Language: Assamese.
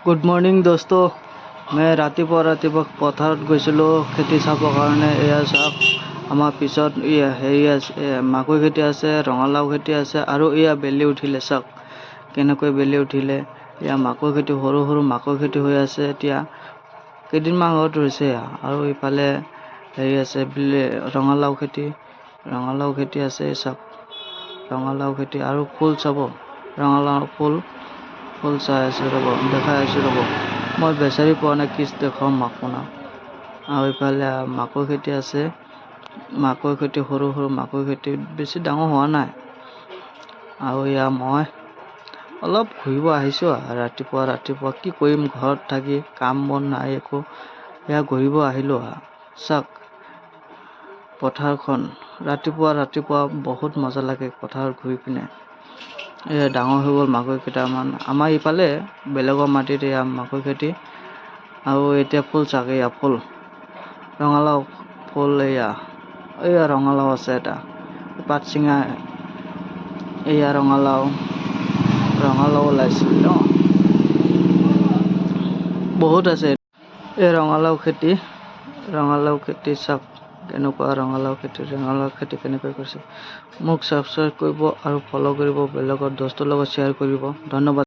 গুড মৰ্ণিং দোস্ত। মই ৰাতিপুৱা পথাৰত গৈছিলোঁ খেতি চাবৰ কাৰণে। এয়া চাওক, আমাৰ পিছত হেৰি আছে, মাকৈ খেতি আছে, ৰঙালাও খেতি আছে, আৰু এয়া বেলি উঠিলে চাওক কেনেকৈ বেলি উঠিলে। এয়া মাকৈ খেতি, সৰু সৰু মাকৈ খেতি হৈ আছে। এতিয়া কেইদিনমান আগত হৈছে। আৰু ইফালে হেৰি আছে, ৰঙালাও খেতি আছে চাওক, ৰঙালাও খেতি। আৰু ফুল চাব, ৰঙালাও ফুল চাই আছোঁ ৰ'ব, দেখাই আছোঁ ৰ'ব। মই বেচাৰি পোৱা নাই, কিছ দেখুৱাম আপোনাক। আৰু ইফালে মাকৈ খেতি আছে, মাকৈ খেতি সৰু সৰু মাকৈ খেতি, বেছি ডাঙৰ হোৱা নাই। আৰু এয়া মই অলপ ঘূৰিব আহিছোঁ। ৰাতিপুৱা কি কৰিম, ঘৰত থাকি কাম বন নাই একো। এয়া ঘূৰিব আহিলোঁ। চাওক পথাৰখন, ৰাতিপুৱা বহুত মজা লাগে পথাৰত ঘূৰি পিনে। এয়া ডাঙৰ হৈ গ'ল মাকৈ কেইটামান। আমাৰ ইফালে বেলেগৰ মাটিত এয়া মাকৈ খেতি। আৰু এতিয়া ফুল চাওক, এয়া ফুল ৰঙালাও ফুল। এয়া ৰঙালাও আছে এটা, পাত ছিঙা। এয়া ৰঙালাও ওলাইছিল ন, বহুত আছে। এই ৰঙালাও খেতি চাওক কেনেকুৱা। ৰঙালাও খেতি কেনেকৈ কৰিছে। মোক ছাবস্ক্ৰাইব কৰিব আৰু ফ'ল' কৰিব, বেলেগৰ দোস্তৰ লগত শ্বেয়াৰ কৰিব। ধন্যবাদ।